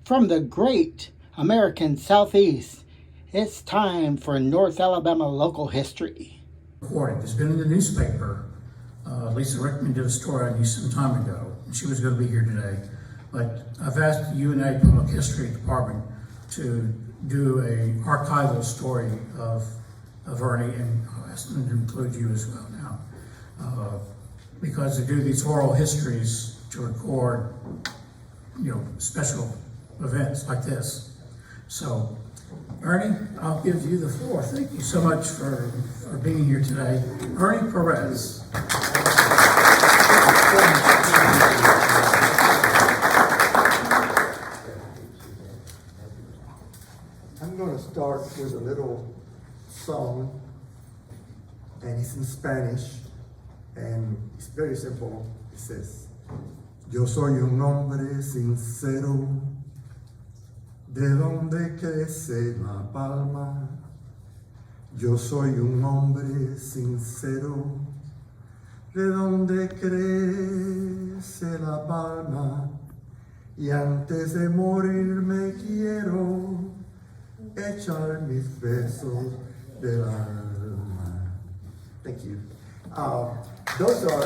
From the great American Southeast, it's time for North Alabama local history. It's been in the newspaper. Lisa Rickman did a story on you some time ago, and she was going to be here today. But I've asked the UNA Public History Department to do an archival story of Ernie, and I'll ask them to include you as well now. Because they do these oral histories to record, special events like this. So, Ernie, I'll give you the floor. Thank you so much for being here today. Ernie Perez. I'm going to start with a little song, and it's in Spanish, and it's very simple. It says, Yo soy un hombre sincero, de donde crece la palma. Yo soy un hombre sincero, de donde crece la palma. Y antes de morir me quiero echar mis besos del alma. Thank you. Those are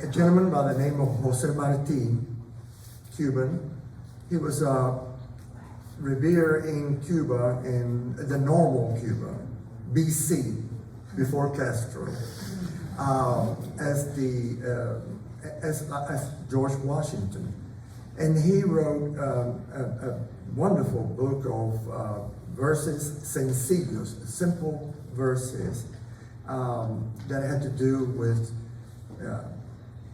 a gentleman by the name of Jose Marti, Cuban. He was revered in Cuba, in the normal Cuba, BC, before Castro, as George Washington. And he wrote a wonderful book of verses, sencillos, simple verses that had to do with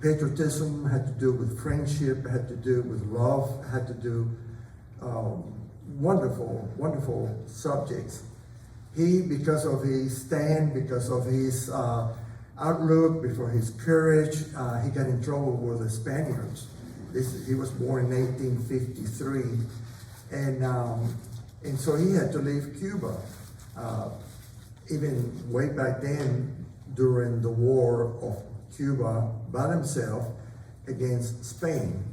patriotism, had to do with friendship, had to do with love, had to do wonderful, wonderful subjects. He, because of his stand, because of his outlook, before his courage, he got in trouble with the Spaniards. He was born in 1853, and so he had to leave Cuba. Even way back then, during the war of Cuba by himself against Spain.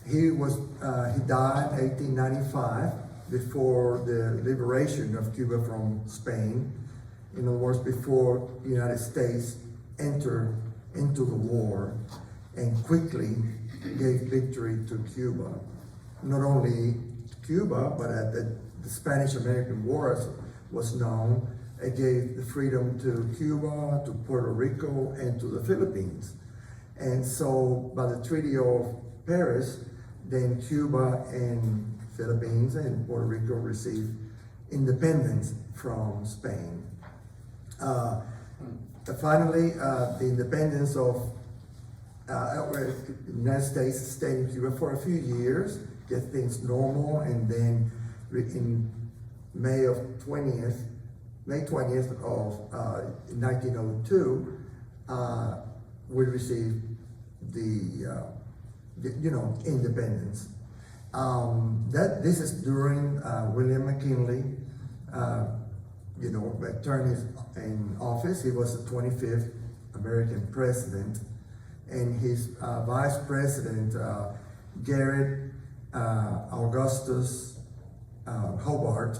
He died in 1895 before the liberation of Cuba from Spain. In other words, before the United States entered into the war and quickly gave victory to Cuba. Not only Cuba, but at the Spanish-American War was known, it gave the freedom to Cuba, to Puerto Rico, and to the Philippines. And so by the Treaty of Paris, then Cuba and Philippines and Puerto Rico received independence from Spain. Finally, the independence of the United States stayed in Cuba for a few years, get things normal, and then in May 20th of 1902, we received the independence. This is during William McKinley, term in office. He was the 25th American president, and his vice president, Garrett Augustus Hobart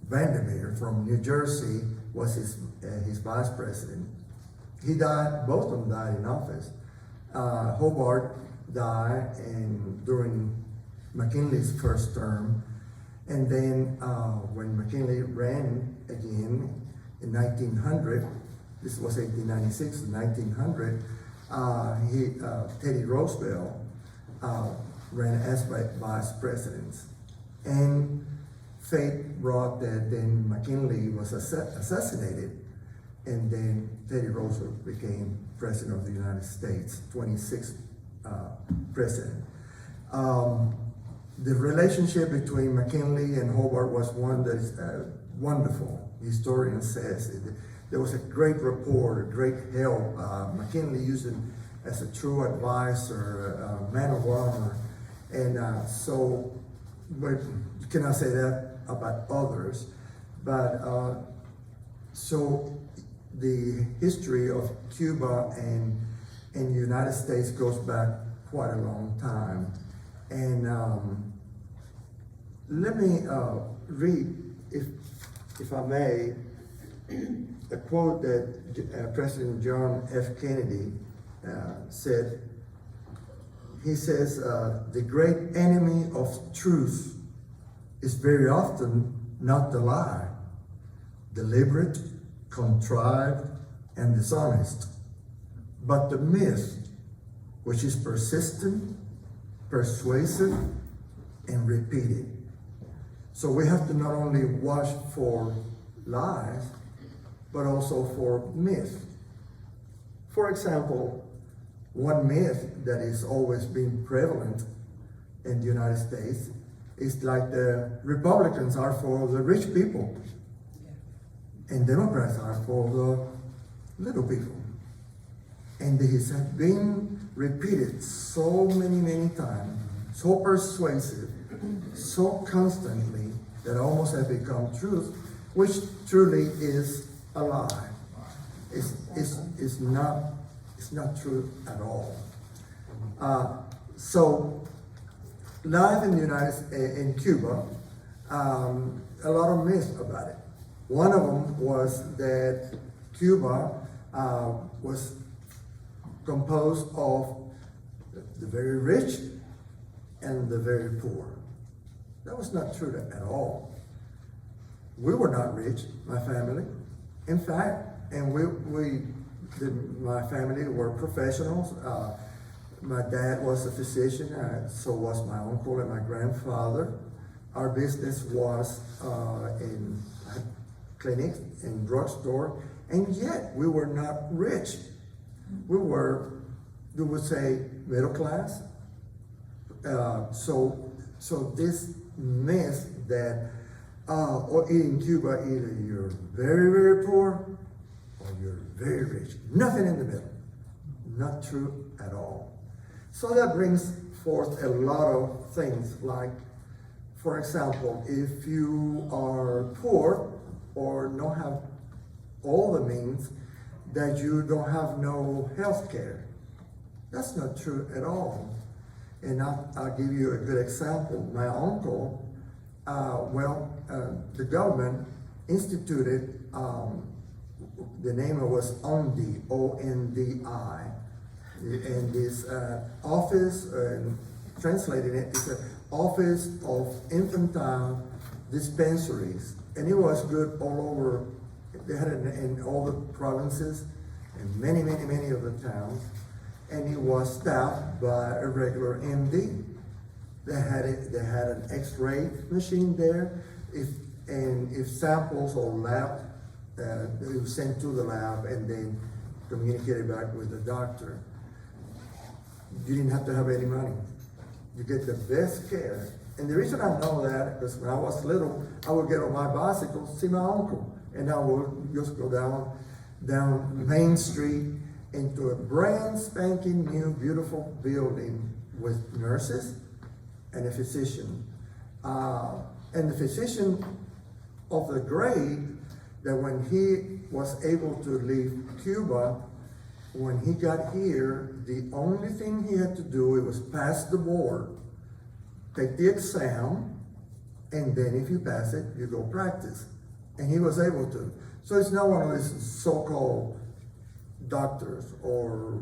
Vandermeer from New Jersey, was his vice president. He died, both of them died in office. Hobart died during McKinley's first term, and then when McKinley ran again in 1900, this was 1896, 1900, Teddy Roosevelt ran as vice president. And fate brought that then McKinley was assassinated, and then Teddy Roosevelt became president of the United States, 26th president. The relationship between McKinley and Hobart was one that is wonderful. Historian says there was a great rapport, a great help. McKinley used him as a true advisor, a man of honor, and but you cannot say that about others. But so the history of Cuba and in the United States goes back quite a long time. And let me read, if I may, a quote that President John F. Kennedy said. He says, the great enemy of truth is very often not the lie, deliberate, contrived, and dishonest, but the myth, which is persistent, persuasive, and repeated. So we have to not only watch for lies, but also for myth. For example, one myth that is always been prevalent in the United States is like the Republicans are for the rich people and Democrats are for the little people. And this has been repeated so many times, so persuasive, so constantly, that almost has become truth, which truly is a lie. It's not true at all. So, life in Cuba, a lot of myths about it. One of them was that Cuba was composed of the very rich and the very poor. That was not true at all. We were not rich, my family. In fact, and my family were professionals. My dad was a physician, so was my uncle and my grandfather. Our business was in clinics and drugstore, and yet we were not rich. We were, you would say, middle class. So this myth that in Cuba, either you're very poor or you're very rich. Nothing in the middle. Not true at all. So that brings forth a lot of things like, for example, if you are poor or don't have all the means, that you don't have no health care. That's not true at all. And I'll give you a good example. My uncle, the government instituted, the name was ONDI, O-N-D-I. And this office, translating it, is an Office of Infantile Dispensaries. And it was good all over. They had it in all the provinces and many of the towns. And it was staffed by a regular MD. They had an X-ray machine there. If samples or lab, they were sent to the lab and then communicated back with the doctor. You didn't have to have any money. You get the best care. And the reason I know that is when I was little, I would get on my bicycle, see my uncle, and I would just go down Main Street into a brand spanking new, beautiful building with nurses and a physician. And the physician of the grade that when he was able to leave Cuba, when he got here, the only thing he had to do, it was pass the board, take the exam, and then if you pass it, you go practice. And he was able to. So it's not one of these so-called doctors, or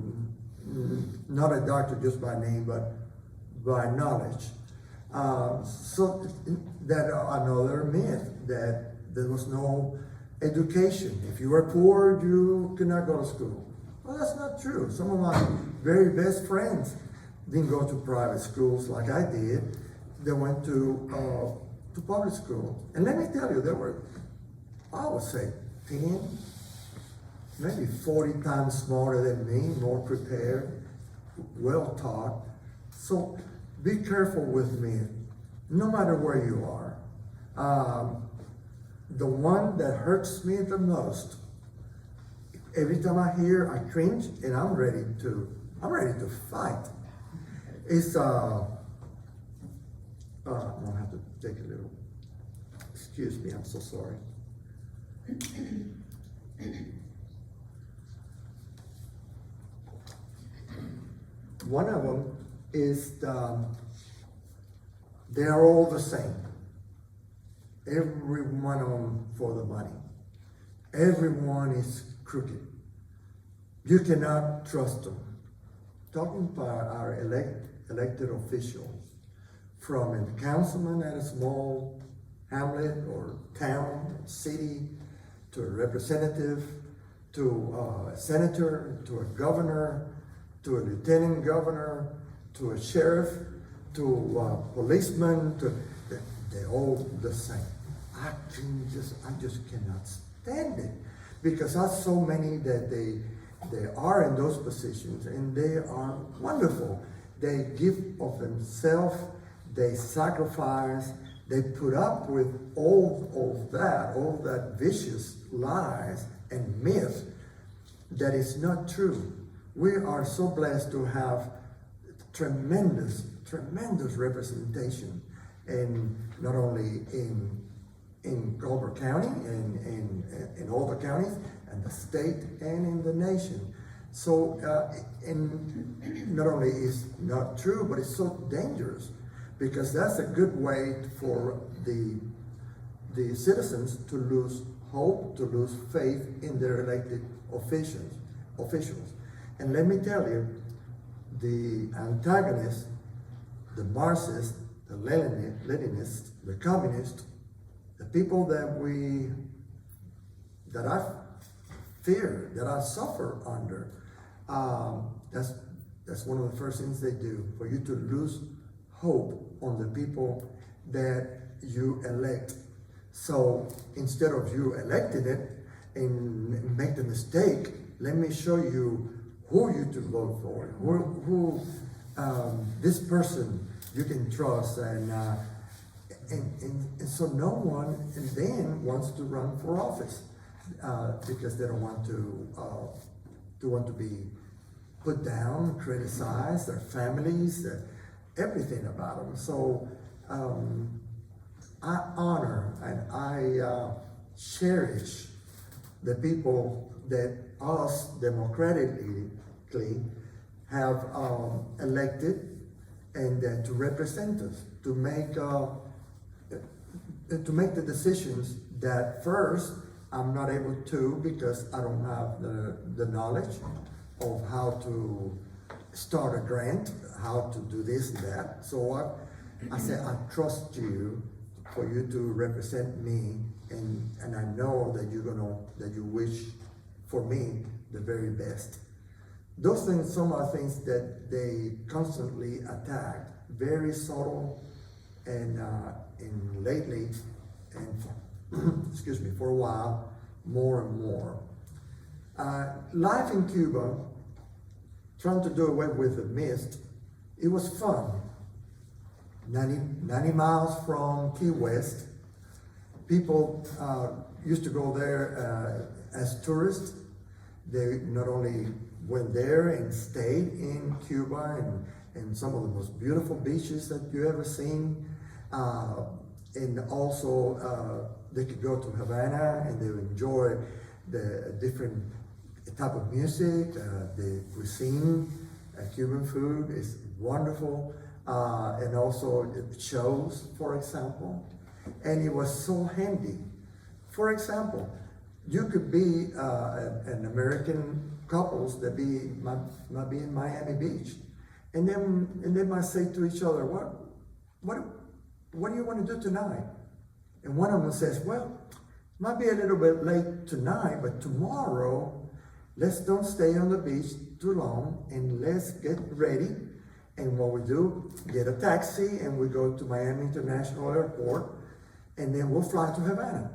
not a doctor just by name, but by knowledge. So that another myth, that there was no education. If you were poor, you could not go to school. Well, that's not true. Some of my very best friends didn't go to private schools like I did. They went to public school. And let me tell you, there were, I would say, 10, maybe 40 times smarter than me, more prepared, well taught. So be careful with me, no matter where you are. The one that hurts me the most, every time I hear, I cringe, and I'm ready to fight. It's I'm gonna have to take a little. Excuse me, I'm so sorry. One of them is they are all the same. Every one of them for the money. Everyone is crooked. You cannot trust them. Talking about our elected officials, from a councilman at a small hamlet or town, city, to a representative, to a senator, to a governor, to a lieutenant governor, to a sheriff, to a policeman, they're all the same. I just cannot stand it, because I have so many that they are in those positions, and they are wonderful. They give of themselves, they sacrifice, they put up with all that vicious lies and myth that is not true. We are so blessed to have tremendous representation, and not only in Culver County and in all the counties, and the state and in the nation. So, and not only is not true, but it's so dangerous, because that's a good way for the citizens to lose hope, to lose faith in their elected officials. And let me tell you, the antagonists, the Marxists, the Leninists, the communists, the people that I fear, that I suffer under, that's one of the first things they do, for you to lose hope on the people that you elect. So instead of you electing it and make the mistake, let me show you who you to vote for, who this person you can trust, and so no one then wants to run for office because they don't want to be put down, criticized, their families, everything about them. So I honor and I cherish the people that us democratically have elected, and to represent us, to make the decisions that first I'm not able to, because I don't have the knowledge of how to start a grant, how to do this and that. So I say I trust you for you to represent me, and I know that you wish for me the very best. Those things, some are things that they constantly attack, very subtle, and lately, and excuse me, for a while, more and more. Life in Cuba, trying to do away with the mist, it was fun. 90 miles from Key West, people used to go there as tourists. They not only went there and stayed in Cuba and some of the most beautiful beaches that you ever seen, and also they could go to Havana and they would enjoy the different type of music, the cuisine, Cuban food is wonderful, and also shows, for example, and it was so handy. For example, you could be an American couples that might be in Miami Beach, and they might say to each other, what do you want to do tonight? And one of them says, well, might be a little bit late tonight, but tomorrow, let's don't stay on the beach too long, and let's get ready. And what we do, get a taxi, and we go to Miami International Airport, and then we'll fly to Havana.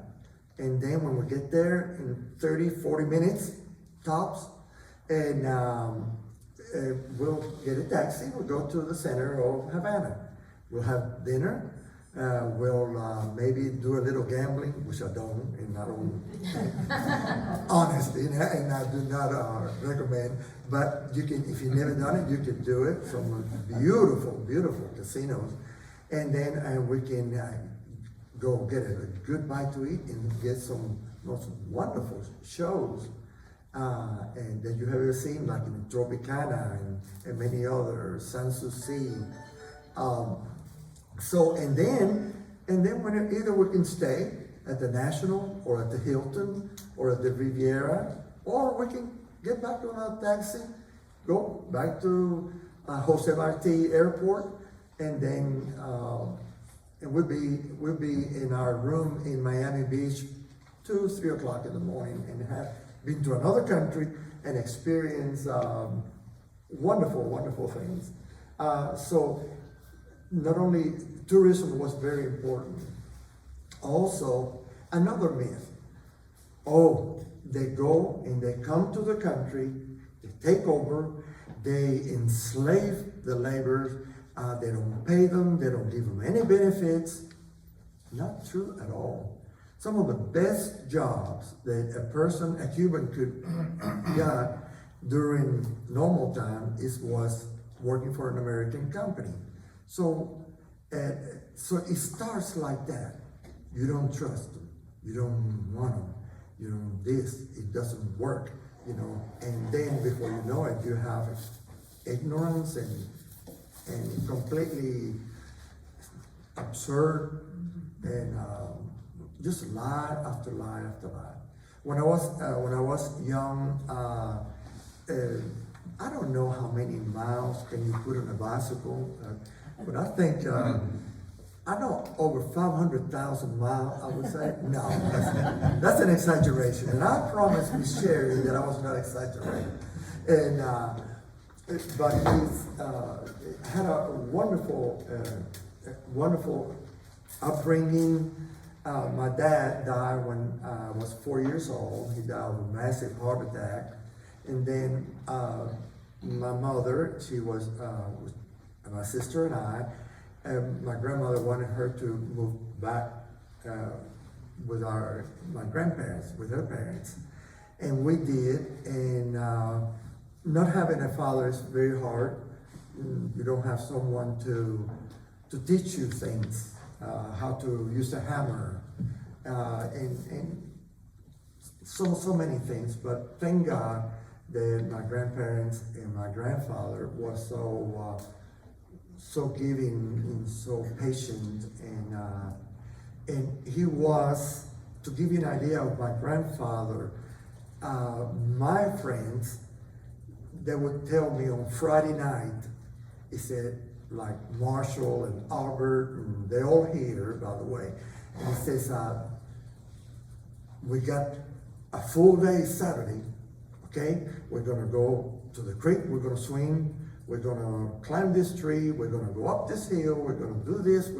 And then when we get there in 30, 40 minutes, tops, and we'll get a taxi, we'll go to the center of Havana. We'll have dinner, we'll maybe do a little gambling, which I don't, and I don't, honestly, and I do not recommend, but you can, if you've never done it, you can do it. Some beautiful, beautiful casinos. And then we can go get a good bite to eat and get some most wonderful shows and that you have ever seen, like in Tropicana and many others, Sanssouci. And then when either we can stay at the National or at the Hilton or at the Riviera, or we can get back on our taxi, go back to Jose Marti Airport, and then and we'll be in our room in Miami Beach 2, 3 o'clock in the morning, and have been to another country and experience wonderful, wonderful things. So not only tourism was very important, also another myth. Oh, they go and they come to the country, they take over, they enslave the laborers, they don't pay them, they don't give them any benefits. Not true at all. Some of the best jobs that a Cuban could get during normal time was working for an American company. So it starts like that. You don't trust them. You don't want them. You know, it doesn't work, you know. And then before you know it, you have ignorance and completely absurd and just lie after lie after lie. When I was young, I don't know how many miles can you put on a bicycle, but I think I know over 500,000 miles. I would say no, that's an exaggeration, and I promised Miss Sherry that I was not exaggerating. And but he's had a wonderful, wonderful upbringing. My dad died when I was 4 years old. He died of a massive heart attack. And then my mother, she was my sister and I, my grandmother wanted her to move back with my grandparents, with her parents. And we did, and not having a father is very hard. You don't have someone to teach you things, how to use a hammer, and so many things. But thank God that my grandparents and my grandfather was so giving and so patient, and he was, to give you an idea of my grandfather, my friends, they would tell me on Friday night, he said, like Marshall and Albert, and they all here, by the way, and he says, we got a full day Saturday, okay? We're gonna go to the creek, we're gonna swim, we're gonna climb this tree, we're gonna go up this hill, we're gonna do this,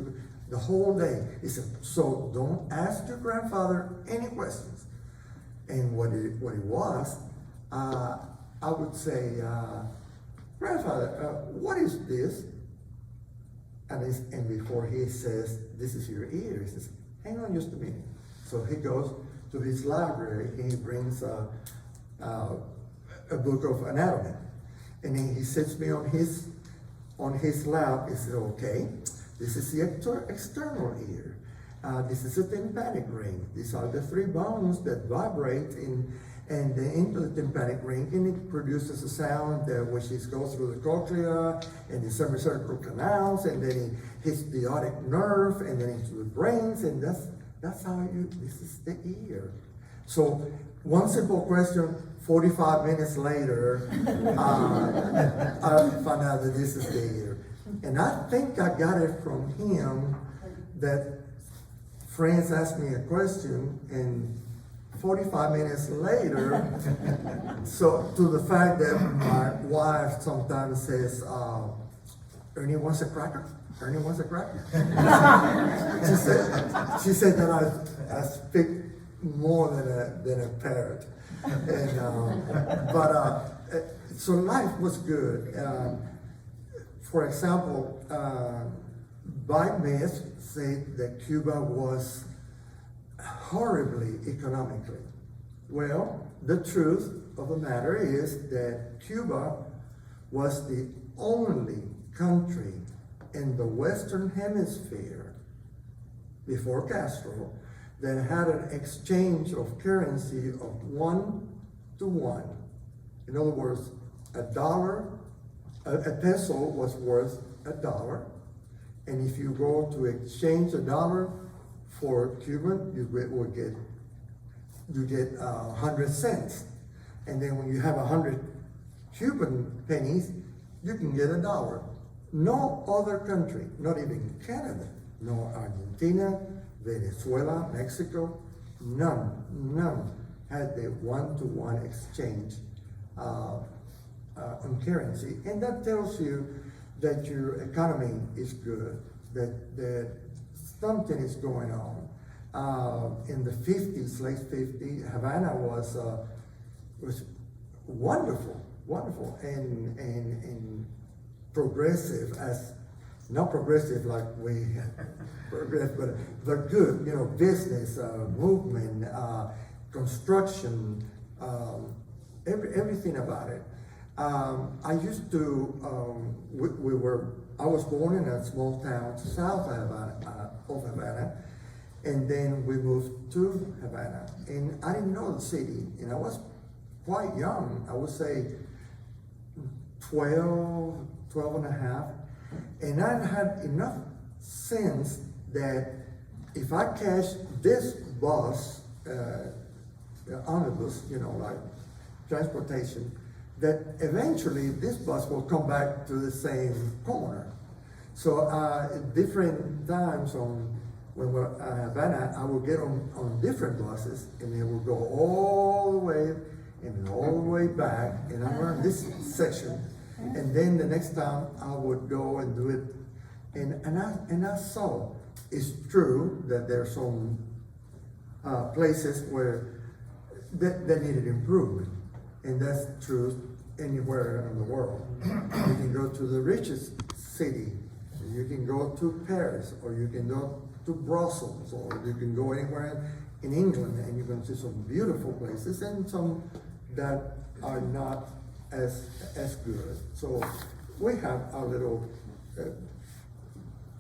the whole day. He said, so don't ask your grandfather any questions. And what it was, I would say, grandfather, what is this? And before he says, this is your ear, he says, hang on just a minute. So he goes to his library and he brings a book of anatomy. And then he sits me on his lap. He said, okay, this is the external ear. This is a tympanic ring. These are the 3 bones that vibrate into the tympanic ring, and it produces a sound which goes through the cochlea and the semicircular canals, and then it hits the aortic nerve, and then into the brains, and that's how this is the ear. So one simple question, 45 minutes later, I found out that this is the ear. And I think I got it from him that friends asked me a question, and 45 minutes later, so to the fact that my wife sometimes says, Ernie wants a cracker? Ernie wants a cracker? she said that I speak more than a parrot. And, so life was good. For example, bike myths say that Cuba was horribly economically. Well, the truth of the matter is that Cuba was the only country in the Western Hemisphere before Castro that had an exchange of currency of $1 to to 1. In other words, a peso was worth $1. And if you go to exchange $1 for Cuban, you get 100 cents. And then when you have 100 Cuban pennies, you can get $1. No other country, not even Canada, no Argentina, Venezuela, Mexico, none had the one-to-one exchange on currency. And that tells you that your economy is good, that something is going on. In the 50s, late 50s, Havana was wonderful and progressive, as not progressive like we progress, but good, business, movement, construction, everything about it. I used to, I was born in a small town south of Havana, and then we moved to Havana, and I didn't know the city, and I was quite young, I would say 12 and a half, and I had enough sense that if I catch this bus, omnibus, like transportation, that eventually this bus will come back to the same corner. So at different times when we're at Havana, I will get on different buses, and they will go all the way and all the way back, and I'm on this section. And then the next time I would go and do it, and I saw, it's true that there are some places where that needed improvement, and that's true anywhere in the world. You can go to the richest city, you can go to Paris, or you can go to Brussels, or you can go anywhere in England, and you can see some beautiful places and some that are not as good. So we have our little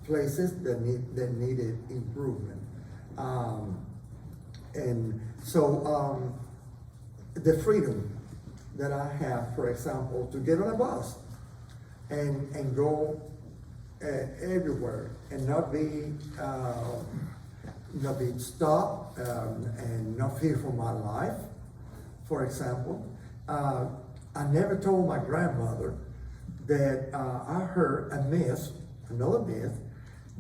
places that needed improvement, and so the freedom that I have, for example, to get on a bus and go everywhere and not be stopped and not fear for my life. For example, I never told my grandmother that I heard another myth,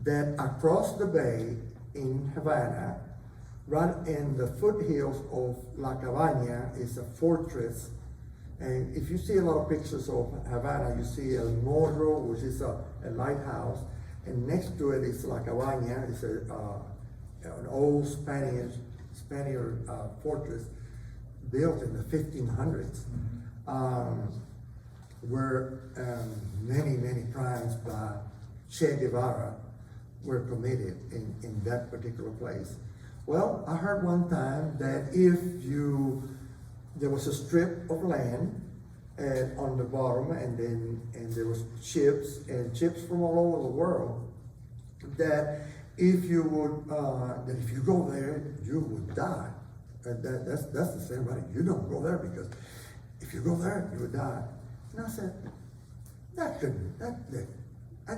that across the bay in Havana, right in the foothills of La Cabaña, is a fortress. And if you see a lot of pictures of Havana, you see El Morro, which is a lighthouse, and next to it is La Cabaña, it's an old Spaniard fortress built in the 1500s, where many crimes by Che Guevara were committed in that particular place. Well, I heard one time that there was a strip of land on the bottom, and there was chips from all over the world, that if you go there, you would die. That's the same, right? You don't go there, because if you go there, you would die. And I said, that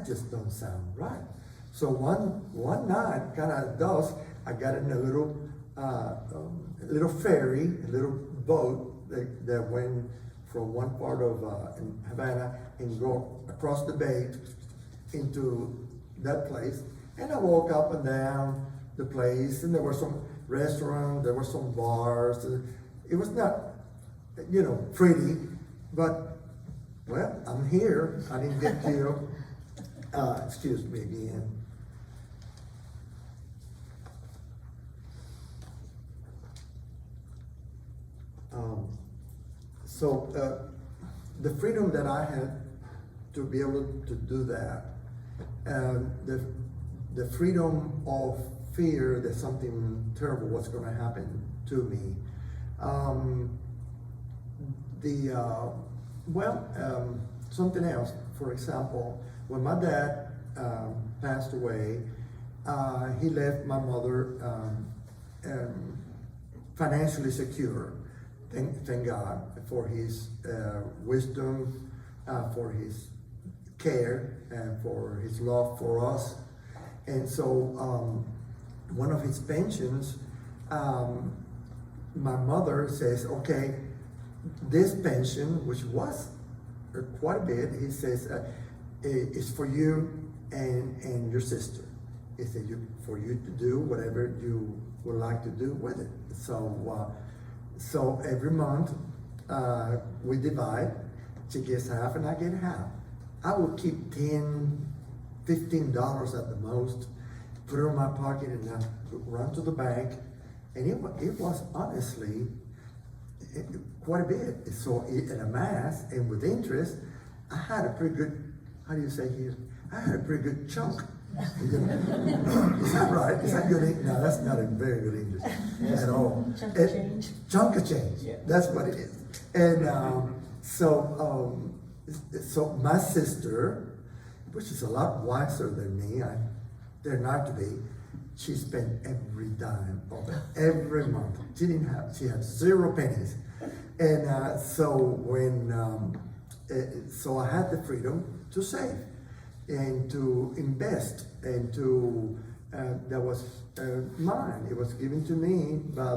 just don't sound right. So one night, kind of dusk, I got in a little ferry, a little boat that went from one part of in Havana and go across the bay into that place. And I walk up and down the place, and there were some restaurants, there were some bars. It was not, pretty, but, well, I'm here. I didn't get killed. Excuse me again. So the freedom that I had to be able to do that, the freedom of fear that something terrible was going to happen to me. Something else, for example, when my dad passed away, he left my mother financially secure. thank God for his wisdom, for his care, and for his love for us. And so one of his pensions, my mother says, okay, this pension, which was quite a bit, he says, is for you and your sister. He said, for you to do whatever you would like to do with it. So every month we divide. She gets half and I get half. I would keep $10, $15 at the most, put it in my pocket, and I run to the bank. And it was honestly quite a bit. So at a mass and with interest, I had a pretty good, how do you say here? I had a pretty good chunk. Is that right? Is that good? No, that's not a very good English at all. Chunk of change. Chunk of change. Yeah. That's what it is. And so my sister, which is a lot wiser than me, I dare not to be, she spent every dime of it, every month. She had 0 pennies. And so I had the freedom to save and to invest and to, that was mine. It was given to me by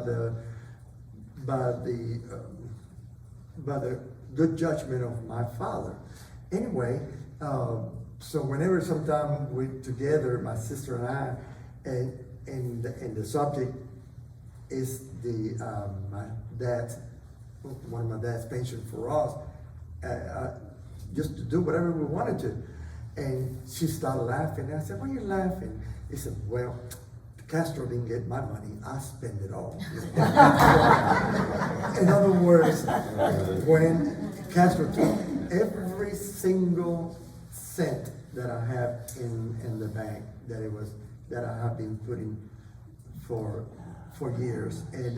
the good judgment of my father. Anyway, so whenever sometime we're together, my sister and I, and the subject is my dad's, one of my dad's pension for us, just to do whatever we wanted to. And she started laughing. I said, why are you laughing? He said, well, Castro didn't get my money. I spend it all. In other words, when Castro took every single cent that I have in the bank, that I have been putting for years, and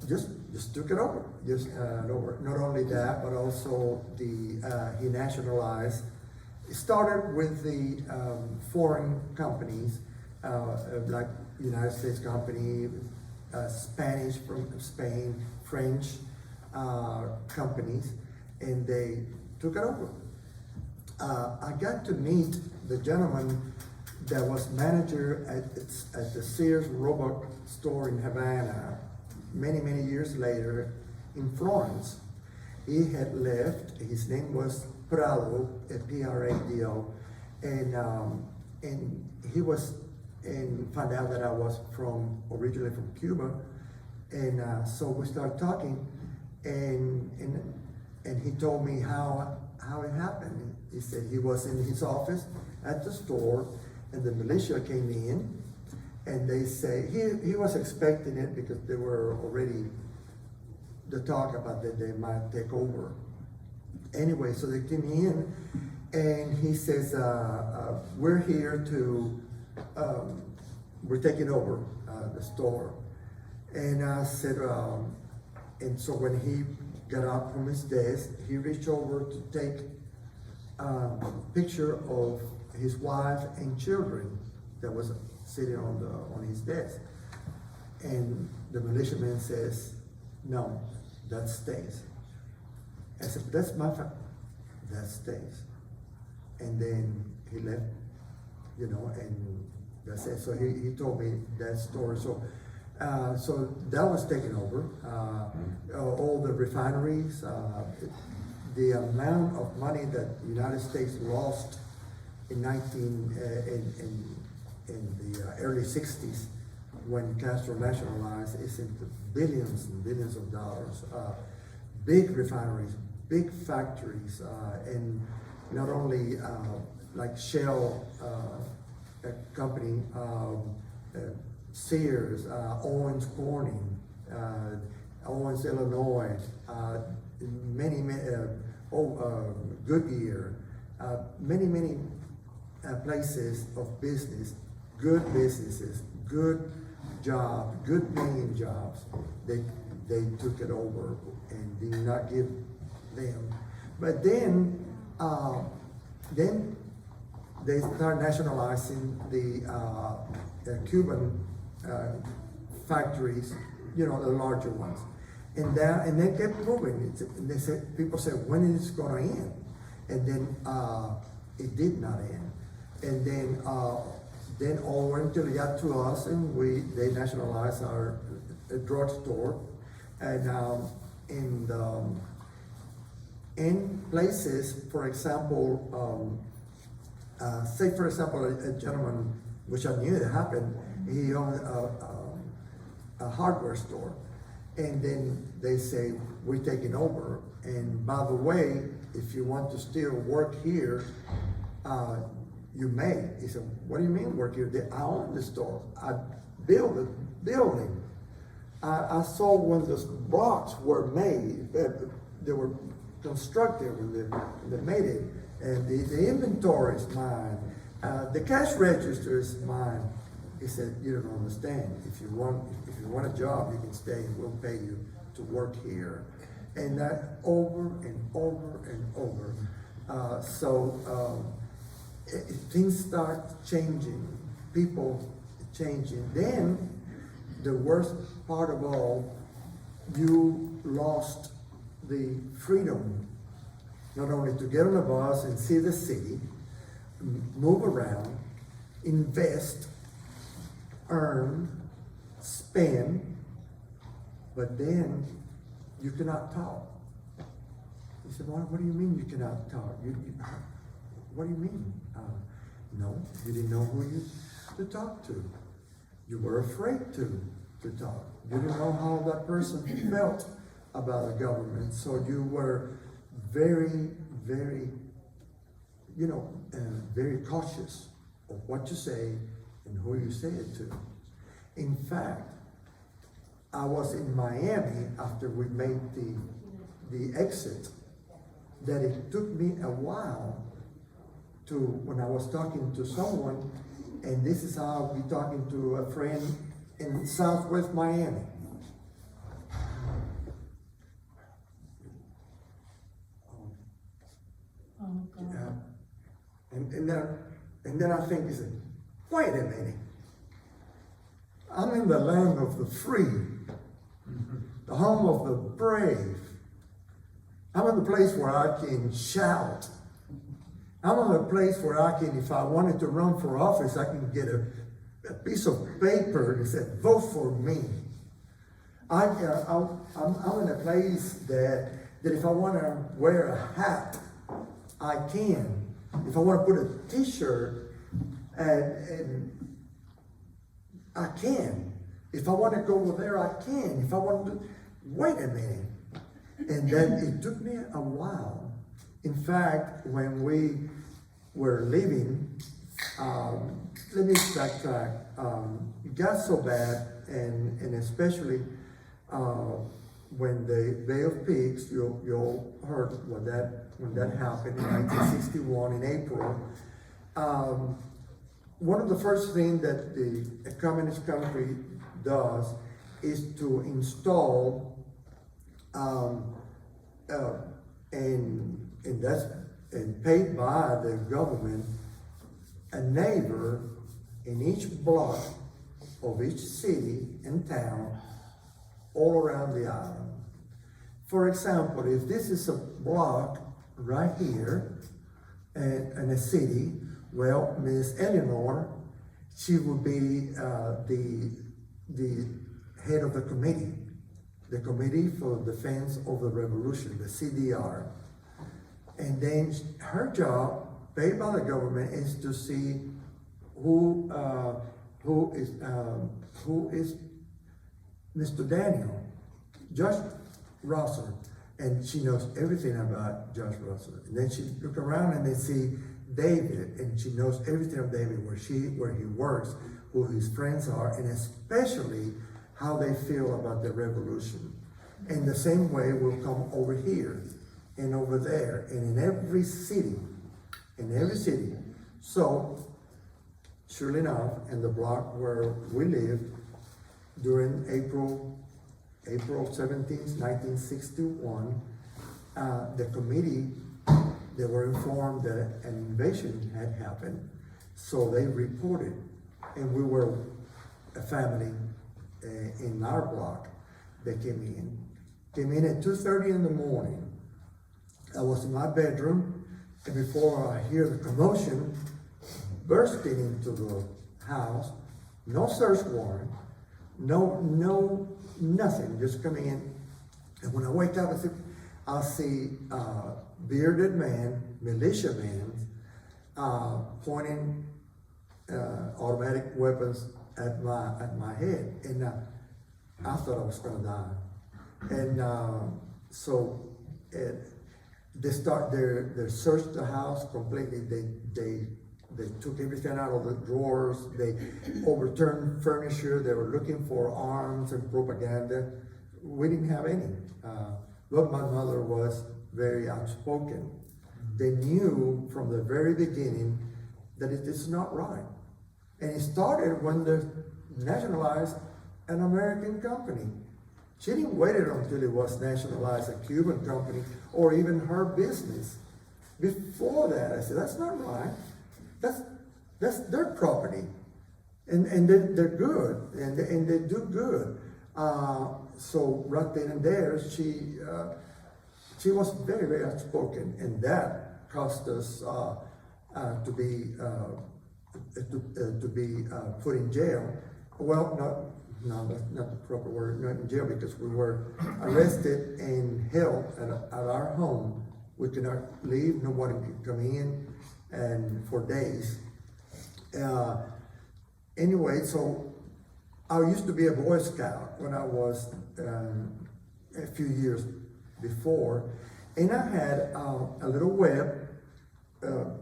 just took it over. Not only that, but also he nationalized. It started with the foreign companies, like United States company, Spanish from Spain, French companies, and they took it over. I got to meet the gentleman that was manager at the Sears Roebuck store in Havana many years later in Florence. He had left. His name was Prado, Prado, and he was, and found out that I was originally from Cuba, and so we started talking, and he told me how it happened. He said he was in his office at the store, and the militia came in, and they say he was expecting it because they were already the talk about that they might take over. Anyway, so they came in, and he says, we're here to, we're taking over the store. And I said, and so when he got up from his desk, he reached over to take a picture of his wife and children that was sitting on his desk. And the militiaman says, no, that stays. I said, that's my family. That stays. And then he left, and that's it. So he told me that story. So that was taken over. All the refineries, the amount of money that the United States lost in the early 60s when Castro nationalized is into billions and billions of dollars. Big refineries, big factories, and not only like Shell company, Sears, Owens Corning, Owens, Illinois, many Goodyear, many places of business, good businesses, good jobs, good paying jobs. They took it over and did not give them. But then they start nationalizing the Cuban factories, the larger ones. and they kept moving. And they said, people said, when is it going to end? And then it did not end. And then all went until it got to us, and they nationalized our drugstore. And in places, for example, say for example, a gentleman, which I knew it happened, he owned a hardware store. And then they say, we're taking over. And by the way, if you want to still work here, you may. He said, what do you mean work here? I own the store. I built the building. I saw when the blocks were made, they were constructed when they made it. And the inventory is mine. The cash register is mine. He said, you don't understand. If you want a job, you can stay and we'll pay you to work here. And that over and over and over. Things start changing, people changing. Then the worst part of all, you lost the freedom, not only to get on a bus and see the city, move around, invest, earn, spend, but then you cannot talk. He said, what do you mean you cannot talk? What do you mean? No, you didn't know who to talk to. You were afraid to talk. You didn't know how that person felt about the government. So you were very, very, very cautious of what you say and who you say it to. In fact, I was in Miami after we made the exit, that it took me a while when I was talking to someone, and this is how I'll be talking to a friend in Southwest Miami. Oh, God. And then I think, he said, wait a minute. I'm in the land of the free, the home of the brave. I'm in the place where I can shout. I'm in a place where I can, if I wanted to run for office, I can get a piece of paper that said, vote for me. I'm in a place that if I want to wear a hat, I can. If I want to put a t-shirt, and I can. If I want to go over there, I can. If I want to, wait a minute. And then it took me a while. In fact, when we were leaving, let me backtrack. It got so bad, and especially when the Bay of Pigs, you all heard when that happened in 1961 in April. One of the first things that a communist country does is to install and paid by the government, a neighbor in each block of each city and town all around the island. For example, if this is a block right here in a city, well, Miss Eleanor, she would be the head of the Committee for Defense of the Revolution, the CDR. And then her job, paid by the government, is to see who is Mr. Daniel, Judge Rosser, and she knows everything about Judge Rosser. And then she look around and they see David, and she knows everything of David, where he works, who his friends are, and especially how they feel about the revolution. And the same way will come over here and over there and in every city. So, surely enough, in the block where we lived during April 17th, 1961, the committee, they were informed that an invasion had happened. So they reported, and we were a family in our block that came in, came in at 2:30 in the morning. I was in my bedroom, and before I hear the commotion, bursting into the house, no search warrant, nothing, just coming in. And when I wake up, I'll see bearded man, militia man, pointing automatic weapons at my head, and I thought I was gonna die. And so they searched the house completely. They took everything out of the drawers. They overturned furniture. They were looking for arms and propaganda. We didn't have any. But my mother was very outspoken. They knew from the very beginning that it is not right. And it started when they nationalized an American company. She didn't wait until it was nationalized, a Cuban company, or even her business. Before that, I said, that's not right. That's their property. And they're good, and they do good. So right then and there, she was very, very outspoken, and that cost us to be put in jail. Well, that's not the proper word, not in jail, because we were arrested and held at our home. We could not leave, nobody could come in, and for days. Anyway, so I used to be a Boy Scout when I was a few years before, and I had a little web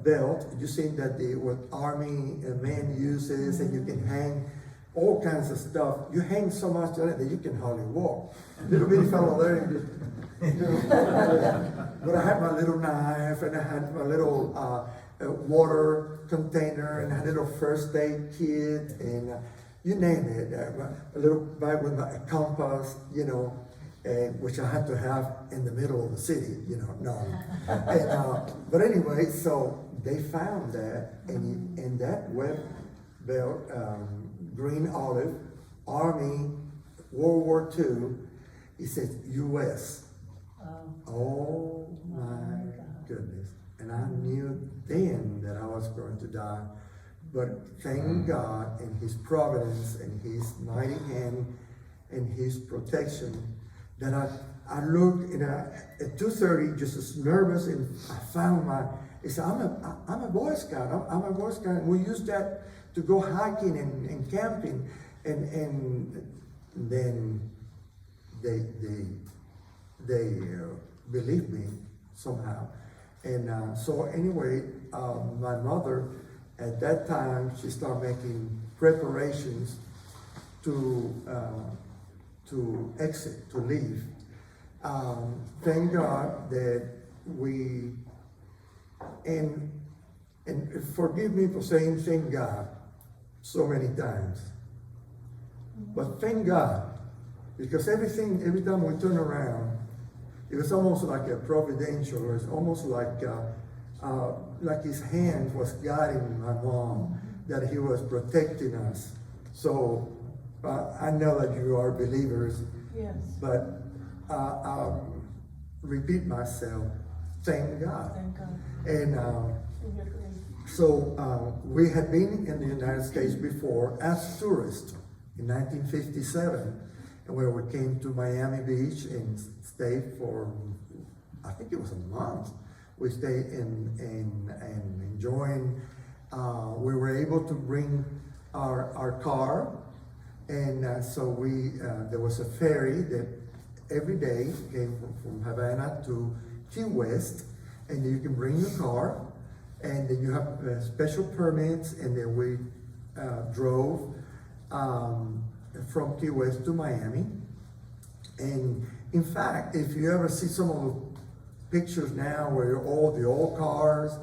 belt. You seen that what Army man uses, and you can hang all kinds of stuff. You hang so much on it that you can hardly walk. Little bitty fellow there, you just, but I had my little knife, and I had my little water container, and I had a little first aid kit, and you name it. A little bag with a compass, which I had to have in the middle of the city, but anyway, so they found that, and in that web belt, green olive, Army, World War II, it says U.S. Oh my goodness. And I knew then that I was going to die. But thank God and His providence and His mighty hand and His protection that I looked at 2:30 just as nervous, and I found I said, I'm a Boy Scout. I'm a Boy Scout. And we used that to go hiking and camping. And then they believed me somehow. And so anyway, my mother, at that time, she started making preparations to exit, to leave. Thank God that and forgive me for saying thank God so many times. But thank God, because every time we turn around, it was almost like a providential, or it's almost like His hand was guiding my mom, that He was protecting us. So I know that you are believers, yes. But I'll repeat myself, thank God. Thank God. And so we had been in the United States before as tourists in 1957, and where we came to Miami Beach and stayed for, I think it was a month. We stayed and enjoying. We were able to bring our car, and so there was a ferry that every day came from Havana to Key West, and you can bring your car, and then you have special permits, and then we drove from Key West to Miami. And in fact, if you ever see some of the pictures now where all the old cars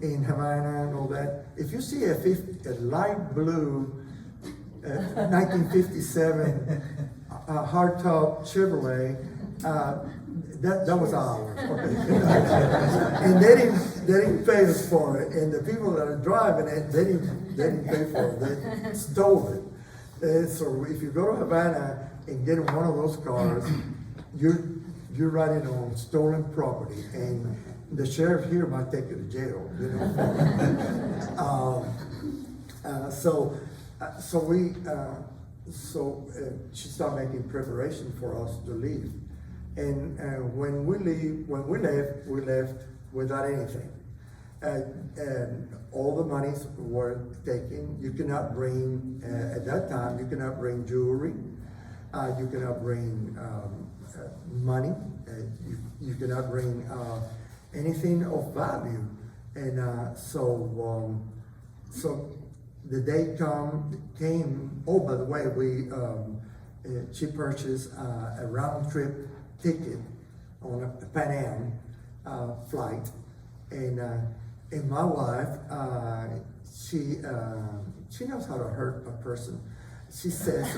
in Havana and all that, if you see a light blue 1957 hardtop Chevrolet, that was ours. And they didn't pay us for it, and the people that are driving it, they didn't pay for it. They stole it. So if you go to Havana and get in one of those cars, you're you're riding on stolen property, and the sheriff here might take you to jail, you know. She started making preparation for us to leave, and when we left without anything. And all the monies were taken. You cannot bring, at that time, you cannot bring jewelry. You cannot bring money. You cannot bring anything of value. And so the day came. Oh, by the way, she purchased a round trip ticket on a Pan Am flight, and my wife, she knows how to hurt a person. She says,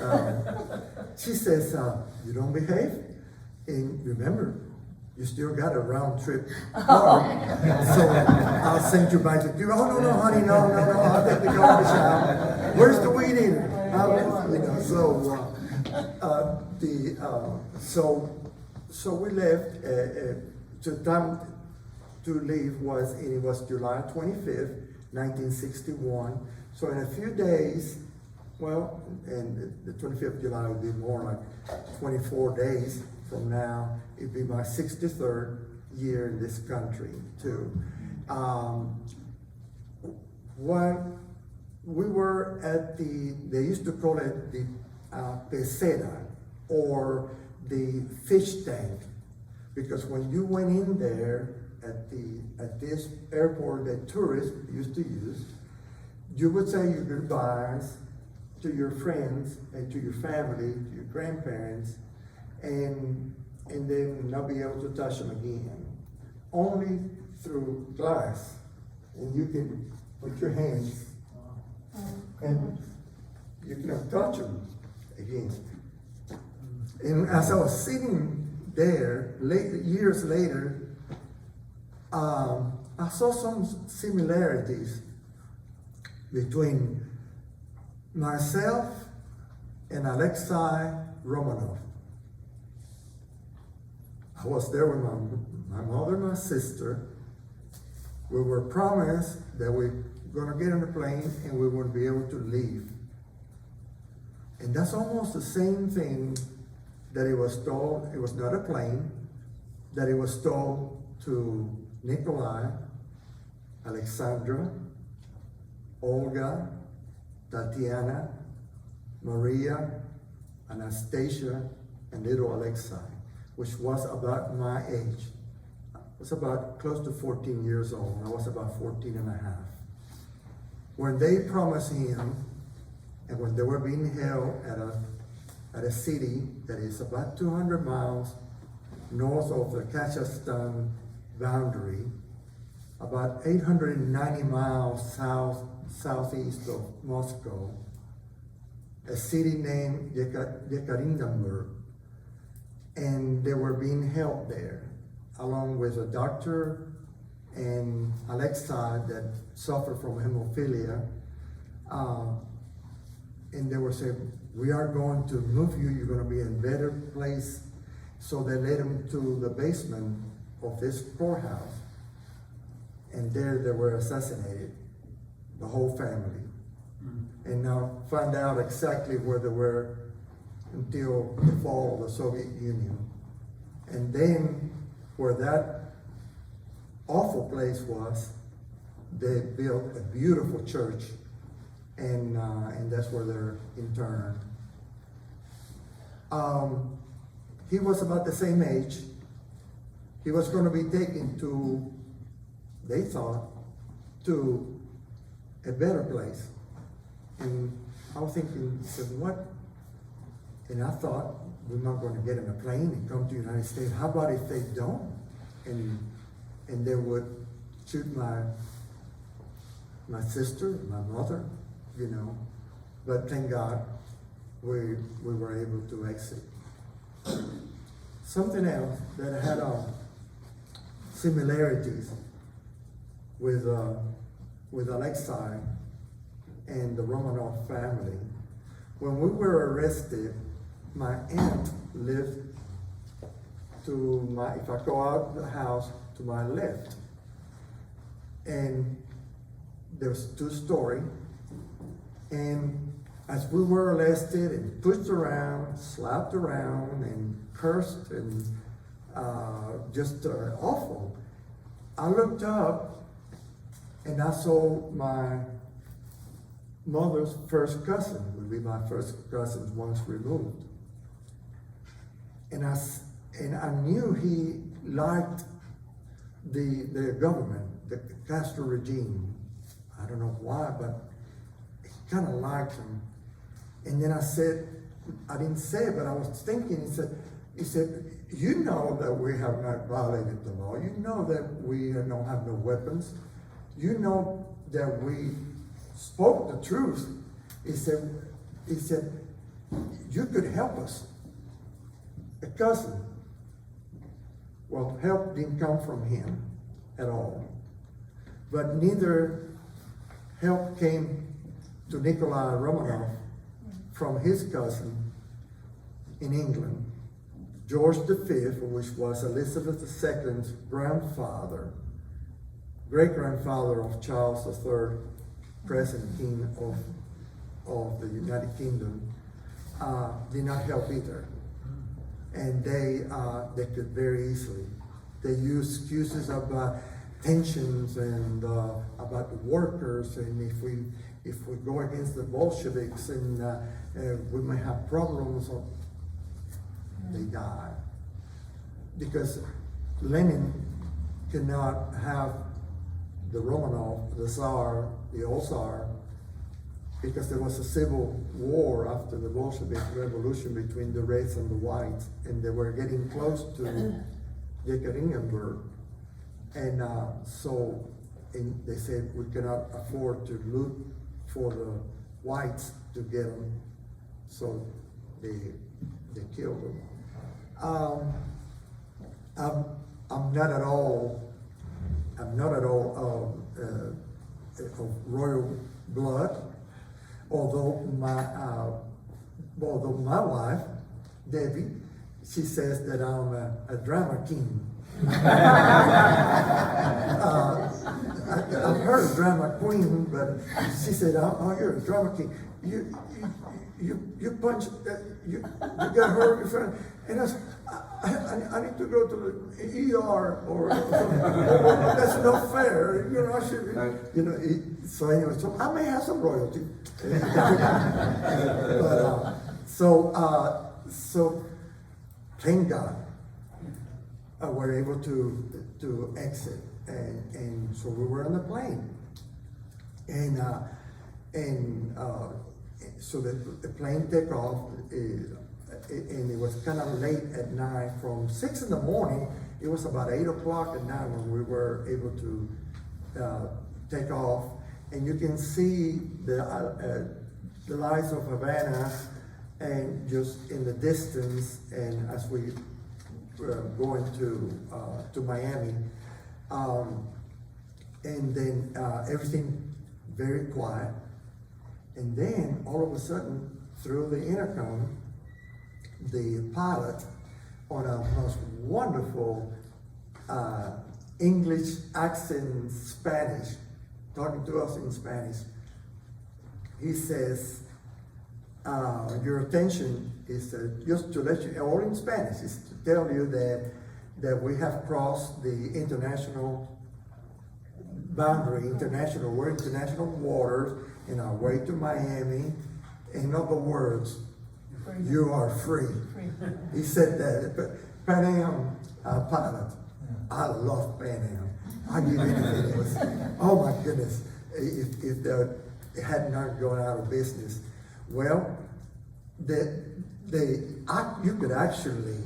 you don't behave, and remember, you still got a round trip car. So I'll send you back to Cuba. Oh no, honey, no, I'll take the garbage out. Where's the weed eater? So we left. The time to leave was July 25th, 1961. So in a few days, well, and the 25th of July would be more like 24 days from now. It'd be my 63rd year in this country too. When we were at they used to call it the pecera, or the fish tank, because when you went in there at this airport that tourists used to use, you would say your goodbyes to your friends and to your family, to your grandparents, and then not be able to touch them again. Only through glass. And you can put your hands and you can touch them again. And as I was sitting there, years later, I saw some similarities between myself and Alexei Romanov. I was there with my mother and my sister. We were promised that we were going to get on the plane and we wouldn't be able to leave. And that's almost the same thing that it was told. It was not a plane, that it was told to Nikolai, Alexandra, Olga, Tatiana, Maria, Anastasia, and little Alexei, which was about my age. I was about close to 14 years old. I was about 14 and a half. When they promised him, and when they were being held at a city that is about 200 miles north of the Kazakhstan boundary, about 890 miles southeast of Moscow, a city named Yekaterinburg, and they were being held there, along with a doctor and Alexei that suffered from hemophilia, and they were saying, we are going to move you, you're going to be in a better place. So they led him to the basement of this poorhouse, and there they were assassinated, the whole family. And now find out exactly where they were until the fall of the Soviet Union. And then where that awful place was, they built a beautiful church, and that's where they're interned. He was about the same age. He was going to be taken to, they thought, to a better place. And I was thinking, I said, what? And I thought, we're not going to get in a plane and come to the United States. How about if they don't? And they would shoot my sister, my mother, you know. But thank God, we were able to exit. Something else that had similarities with Alexei and the Romanov family. When we were arrested, my aunt lived if I go out the house, to my left. And there's 2-story. And as we were arrested and pushed around, slapped around, and cursed, and just awful, I looked up and I saw my mother's first cousin, would be my first cousin once removed. And I knew he liked the government, the Castro regime. I don't know why, but he kind of liked him. And then I didn't say it, but I was thinking, he said, you know that we have not violated the law. You know that we don't have no weapons. You know that we spoke the truth. He said, you could help us. A cousin. Well, help didn't come from him at all. But neither help came to Nikolai Romanov from his cousin in England, George V, which was Elizabeth II's grandfather, great-grandfather of Charles III, present king of the United Kingdom, did not help either. And they could very easily. They used excuses about tensions and about the workers, and if we go against the Bolsheviks, and we may have problems. They died because Lenin could not have the Romanov, the Tsar, the old Tsar, because there was a civil war after the Bolshevik revolution between the Reds and the Whites, and they were getting close to Yekaterinburg. And so they said, we cannot afford to loot for the Whites to get them, so they killed them. I'm not at all of royal blood. Although my wife, Debbie, she says that I'm a drama king. I've heard drama queen, but she said, "Oh, you're a drama king. You punch, you got hurt in front." And I need to go to the ER or that's not fair. You know, I should. So anyway, so I may have some royalty. But so thank God we're able to exit, and so we were on the plane, and so the plane took off, and it was kind of late at night. From 6 in the morning, it was about 8 o'clock at night when we were able to take off, and you can see the lights of Havana, and just in the distance, and as we going to Miami, and then everything very quiet, and then all of a sudden through the intercom, the pilot, on a most wonderful English accent, Spanish, talking to us in Spanish, he says, your attention is just to let you, all in Spanish, is to tell you that we have crossed the international boundary, we're international waters in our way to Miami. In other words, you are free. He said that, but Pan Am pilot, I love Pan Am. I give anything. It was, oh my goodness, if they had not gone out of business. Well, you could actually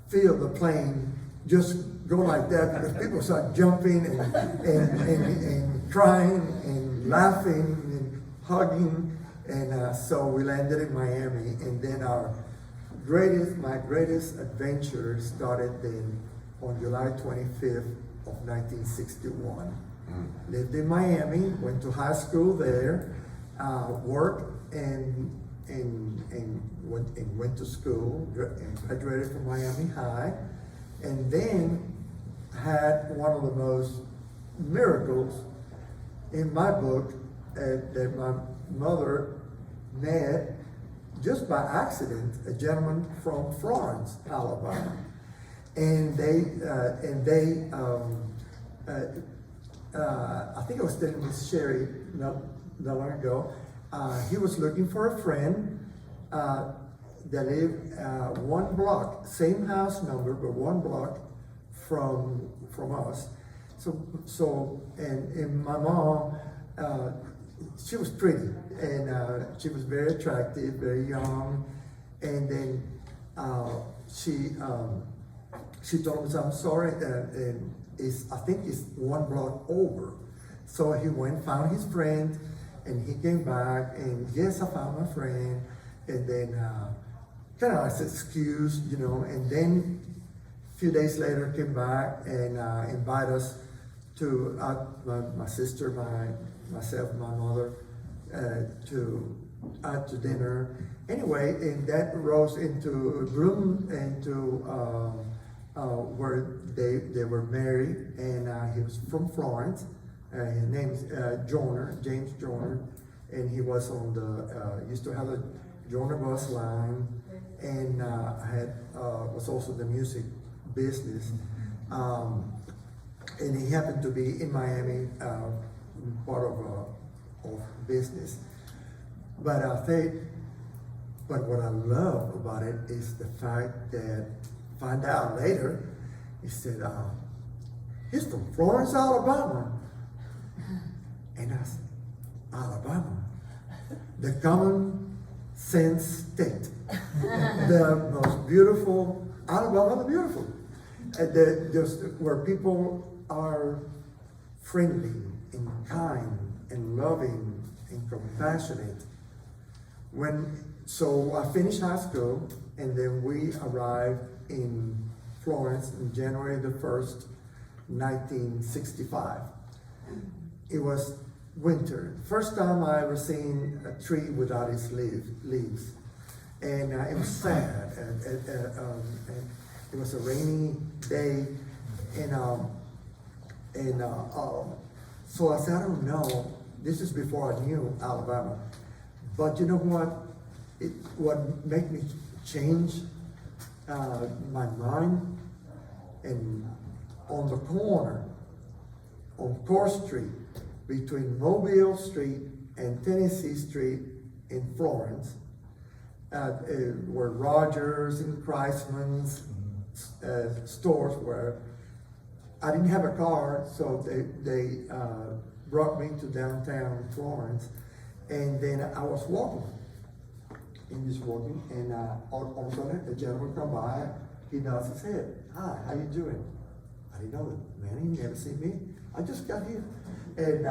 feel the plane just go like that, because people start jumping and crying and laughing and hugging, and so we landed in Miami, and then my greatest adventure started then on July 25th of 1961. Lived in Miami, went to high school there, worked and went to school, and graduated from Miami High, and then had one of the most miracles in my book that my mother met just by accident a gentleman from Florence, Alabama, and I think I was telling Miss Sherry not long ago. He was looking for a friend that lived one block, same house number, but one block from us. And my mom, she was pretty, and she was very attractive, very young, and then she told us, "I'm sorry, and I think it's one block over." So he went, found his friend, and he came back, and yes, I found my friend, and then kind of as excuse, and then a few days later came back and invited us to my sister, myself, my mother, to dinner. Anyway, and that rose into where they were married, and he was from Florence. His name's James Joyner, and he was on the used to have the Joyner bus line, and was also the music business. And he happened to be in Miami, part of business. But what I love about it is the fact that find out later, he said, he's from Florence, Alabama. And I said, Alabama, the common sense state, the most beautiful, Alabama the beautiful, just where people are friendly and kind and loving and compassionate. So I finished high school, and then we arrived in Florence on January the 1st, 1965. It was winter. First time I ever seen a tree without its leaves. And it was sad. It was a rainy day, so I said, I don't know. This is before I knew Alabama. But you know what? What made me change my mind, and on the corner, on Court Street, between Mobile Street and Tennessee Street in Florence, where Rogers and Kreisman's stores were. I didn't have a car, so they brought me to downtown Florence, and then I was walking, and all of a sudden a gentleman come by. He nods his head. Hi, how you doing? I didn't know that. Man, he never seen me. I just got here. And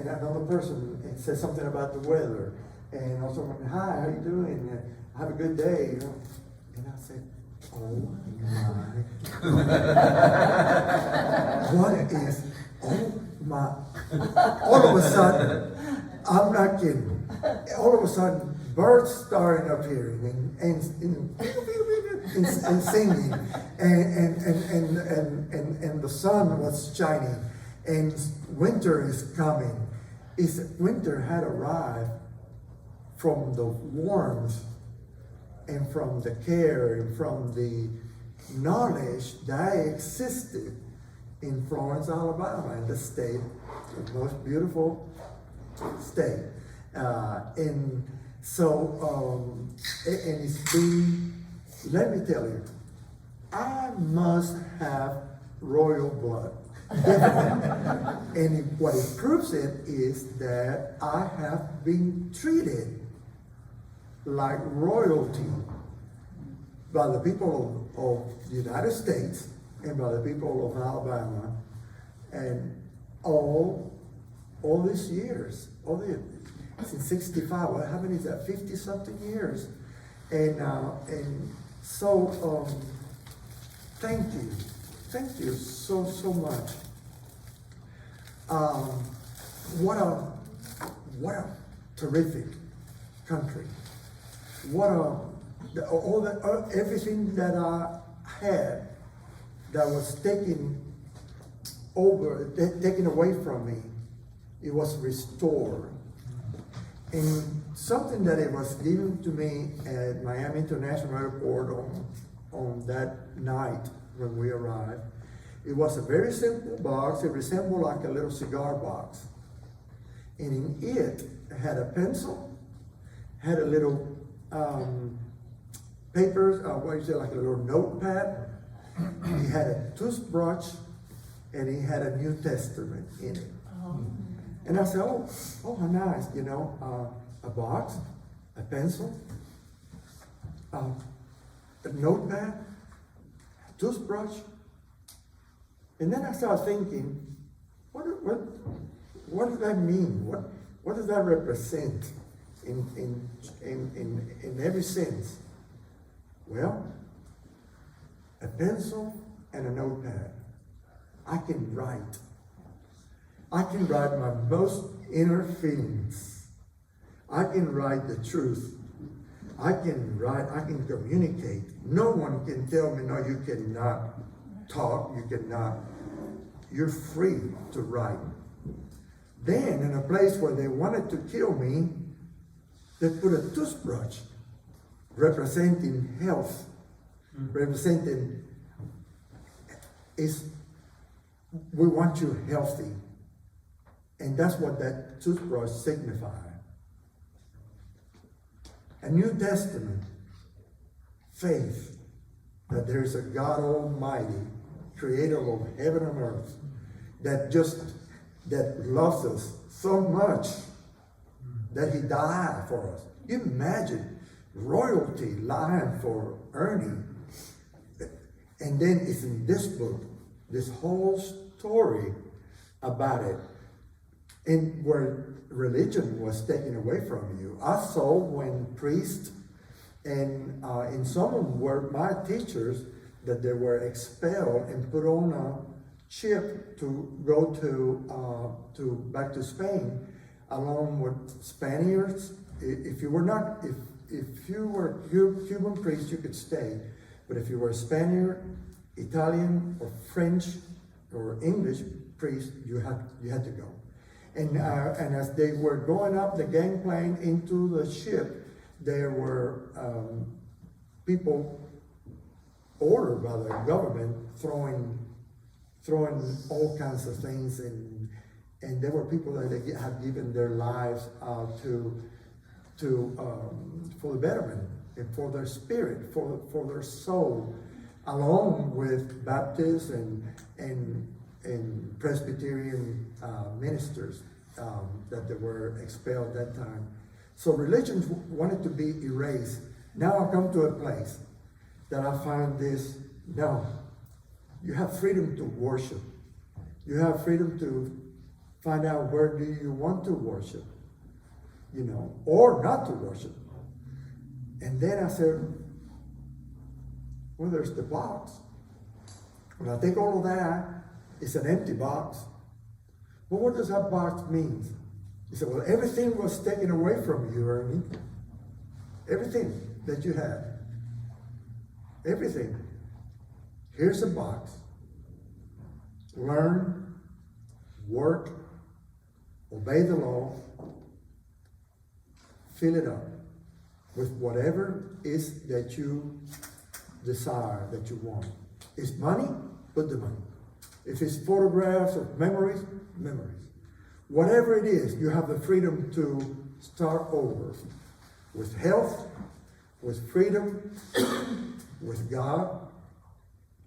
another person said something about the weather, and also went, hi, how you doing? Have a good day. And I said, oh my. What is, oh my. All of a sudden, I'm not kidding. All of a sudden, birds started appearing and singing, and the sun was shining, and winter is coming. Winter had arrived from the warmth and from the care and from the knowledge that existed in Florence, Alabama, in the state, the most beautiful state. And it's been, let me tell you, I must have royal blood. And what it proves it is that I have been treated like royalty by the people of the United States and by the people of Alabama, and all these years, since 65, what happened is that 50-something years. And so thank you so much. What a terrific country. Everything that I had that was taken away from me, it was restored. And something that it was given to me at Miami International Airport on that night when we arrived, it was a very simple box. It resembled like a little cigar box. And in it had a pencil, had a little papers, like a little notepad. He had a toothbrush, and he had a New Testament in it. And I said, oh, how nice, a box, a pencil, a notepad, a toothbrush. And then I started thinking, what does that mean? What does that represent in every sense? Well, a pencil and a notepad. I can write. I can write my most inner feelings. I can write the truth. I can communicate. No one can tell me, no, you cannot talk, you're free to write. Then, in a place where they wanted to kill me, they put a toothbrush representing health, representing we want you healthy. And that's what that toothbrush signified. A New Testament, faith that there is a God Almighty, creator of heaven and earth, that loves us so much that he died for us. You imagine royalty lying for Ernie. And then it's in this book, this whole story about it. And where religion was taken away from you. I saw when priests and some of them were my teachers, that they were expelled and put on a ship to go back to Spain, along with Spaniards. If you were Cuban priest, you could stay, but if you were Spaniard, Italian, or French, or English priest, you had to go. And as they were going up the gangplank into the ship, there were people ordered by the government throwing all kinds of things, and there were people that they had given their lives for the betterment and for their spirit, for their soul, along with Baptists and Presbyterian ministers that they were expelled that time. So religion wanted to be erased. Now I come to a place that I find this, no, you have freedom to worship. You have freedom to find out where do you want to worship, or not to worship. And then I said, well, there's the box. When I take all of that, it's an empty box. But what does that box mean? He said, well, everything was taken away from you, Ernie. Everything that you had. Everything. Here's a box. Learn, work, obey the law, fill it up with whatever is that you desire, that you want. It's money, put the money. If it's photographs of memories, memories. Whatever it is, you have the freedom to start over with health, with freedom, with God,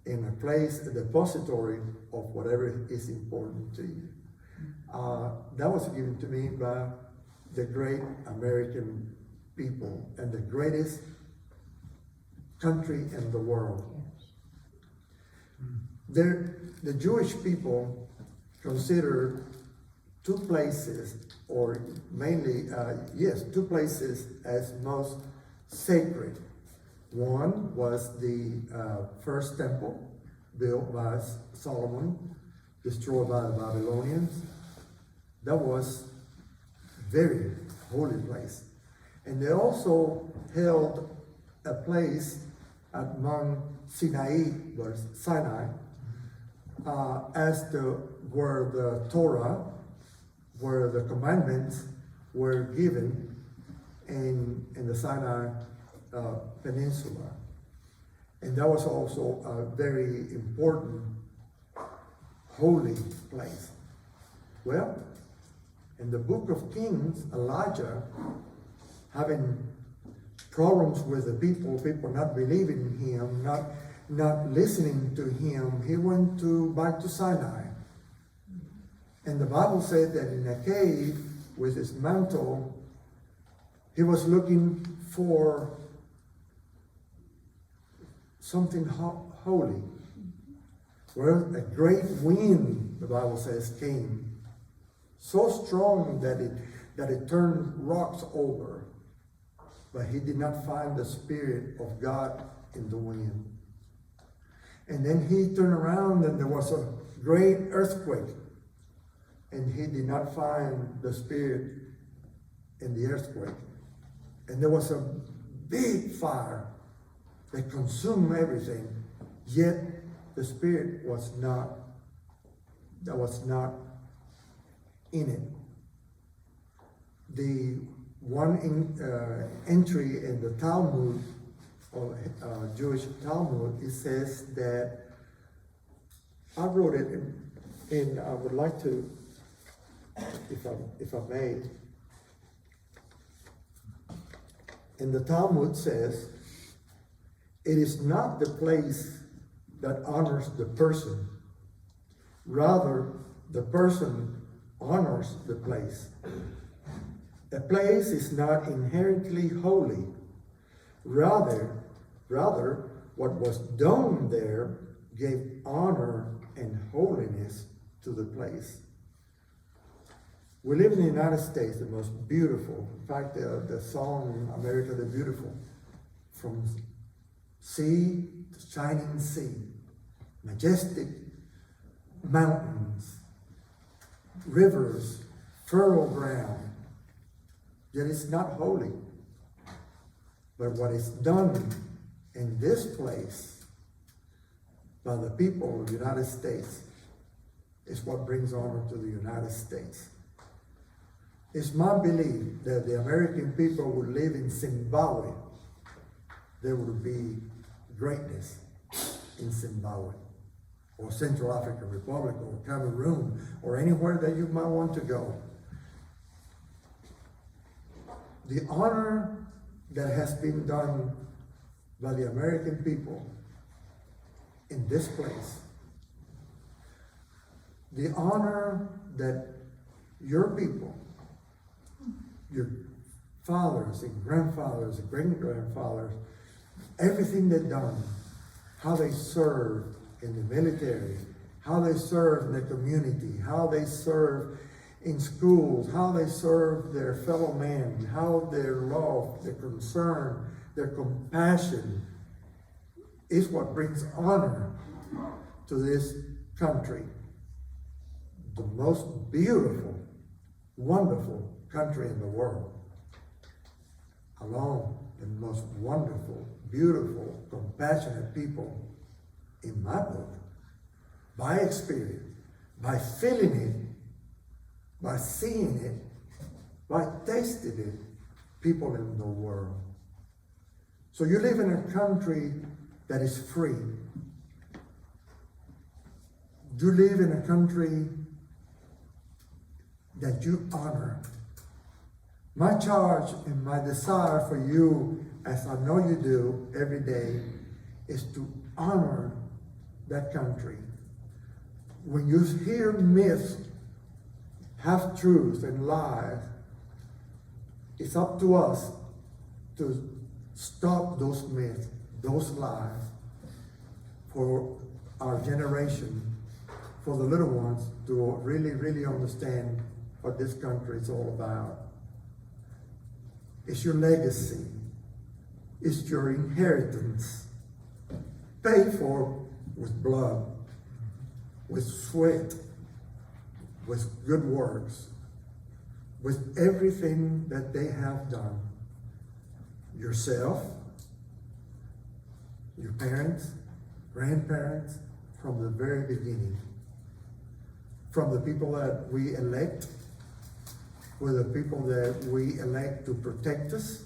in a place, a depository of whatever is important to you. That was given to me by the great American people and the greatest country in the world. The Jewish people consider two places, or mainly, two places as most sacred. One was the first temple built by Solomon, destroyed by the Babylonians. That was a very holy place. And they also held a place at Mount Sinai, where the Torah, where the commandments were given in the Sinai Peninsula. And that was also a very important holy place. Well, in the book of Kings, Elijah, having problems with the people not believing in him, not listening to him, he went back to Sinai. And the Bible said that in a cave with his mantle, he was looking for something holy. Well, a great wind, the Bible says, came, so strong that it turned rocks over. But he did not find the Spirit of God in the wind. And then he turned around and there was a great earthquake. And he did not find the Spirit in the earthquake. And there was a big fire that consumed everything. Yet the Spirit was not in it. The one entry in the Talmud, or Jewish Talmud, it says that, I wrote it in I would like to, if I may. And the Talmud says, it is not the place that honors the person. Rather, the person honors the place. A place is not inherently holy. Rather, what was done there gave honor and holiness to the place. We live in the United States, the most beautiful. In fact, the song America the Beautiful, from sea to shining sea, majestic mountains, rivers, fertile ground. Yet it's not holy. But what is done in this place by the people of the United States is what brings honor to the United States. It's my belief that the American people would live in Zimbabwe. There would be greatness in Zimbabwe, or Central African Republic, or Cameroon, or anywhere that you might want to go. The honor that has been done by the American people in this place, the honor that your people, your fathers and grandfathers and great-grandfathers, everything they've done, how they served in the military, how they served in the community, how they served in schools, how they serve their fellow men, how their love, their concern, their compassion is what brings honor to this country. The most beautiful, wonderful country in the world. Along the most wonderful, beautiful, compassionate people in my book, by experience, by feeling it, by seeing it, by tasting it, people in the world. So you live in a country that is free. You live in a country that you honor. My charge and my desire for you, as I know you do every day, is to honor that country. When you hear myths, half-truths and lies, it's up to us to stop those myths, those lies, for our generation, for the little ones to really, really understand what this country is all about. It's your legacy. It's your inheritance. Paid for with blood, with sweat, with good works, with everything that they have done. Yourself, your parents, grandparents, from the very beginning. from the people that we elect, with the people that we elect to protect us.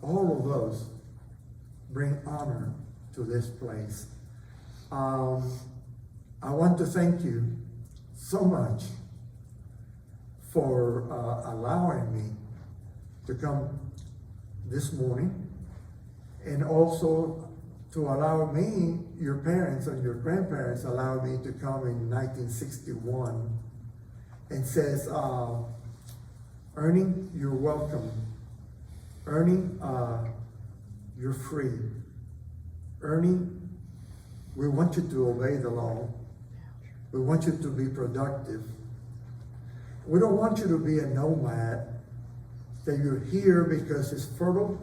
All of those bring honor to this place. I want to thank you so much for allowing me to come this morning, and also to allow me, your parents and your grandparents allowed me to come in 1961 and says, Ernie, you're welcome. Ernie, you're free. Ernie, we want you to obey the law. We want you to be productive. We don't want you to be a nomad, that you're here because it's fertile,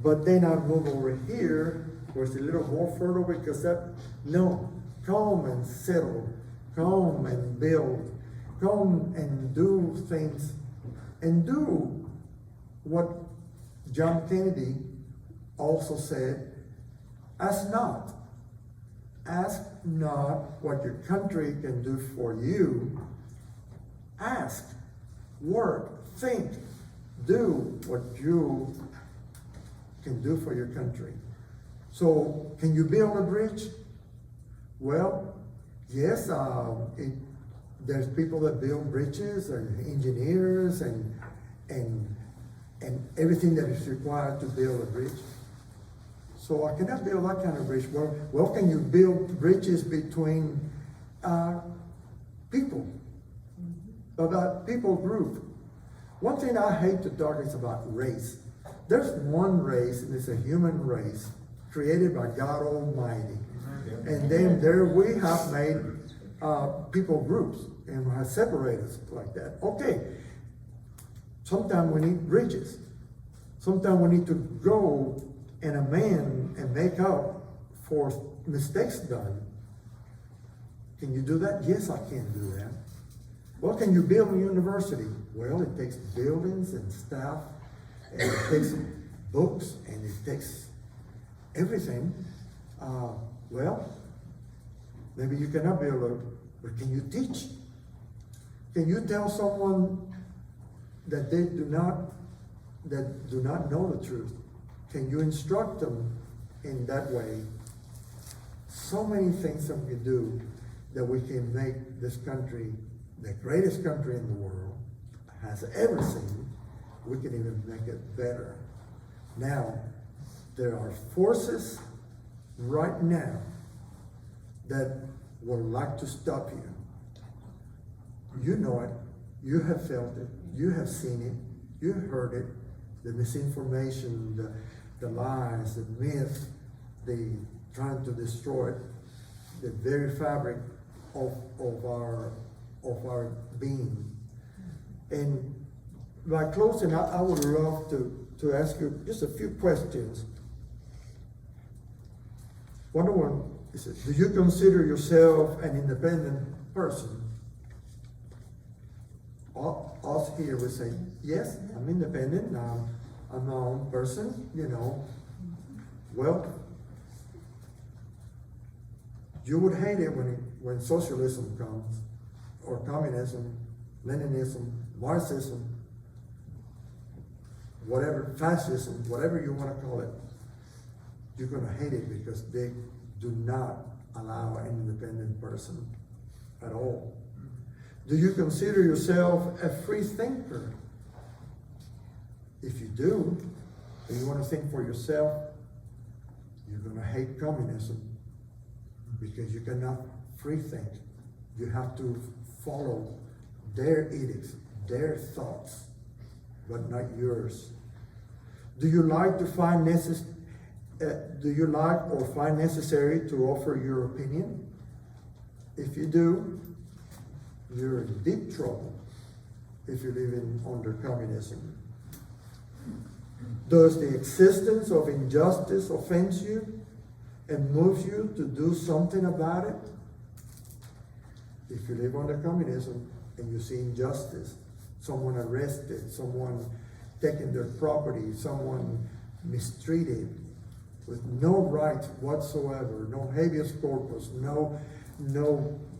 but then I move over here where it's a little more fertile because that, no, come and settle, come and build, come and do things, and do what John Kennedy also said, ask not what your country can do for you. Ask, work, think, do what you can do for your country. So, can you build a bridge? Well, yes, there's people that build bridges, and engineers, and everything that is required to build a bridge. So I cannot build that kind of bridge. Well, can you build bridges between people, about people group? One thing I hate to talk is about race. There's one race, and it's a human race created by God Almighty. And then there we have made people groups and have separated us like that. Okay, sometimes we need bridges. Sometimes we need to go and amend and make up for mistakes done. Can you do that? Yes, I can do that. Well, can you build a university? Well, it takes buildings and staff, and it takes books, and it takes everything. Well, maybe you cannot build but can you teach? Can you tell someone that they do not know the truth? Can you instruct them in that way? So many things that we can do, that we can make this country the greatest country in the world has ever seen. We can even make it better. Now, there are forces right now that would like to stop you. You know it. You have felt it. You have seen it. You heard it. The misinformation, the lies, the myth, the trying to destroy the very fabric of our being. And by closing, I would love to ask you just a few questions. One is, do you consider yourself an independent person? Us here would say, yes, I'm independent. I'm my own person, you know. Well, you would hate it when socialism comes, or communism, Leninism, Marxism, whatever, fascism, whatever you want to call it. You're going to hate it because they do not allow an independent person at all. Do you consider yourself a free thinker? If you do, and you want to think for yourself, you're going to hate communism because you cannot free think. You have to follow their edicts, their thoughts, but not yours. Do you like or find necessary to offer your opinion? If you do, you're in deep trouble if you live under communism. Does the existence of injustice offend you and moves you to do something about it? If you live under communism and you see injustice, someone arrested, someone taking their property, someone mistreated with no rights whatsoever, no habeas corpus, no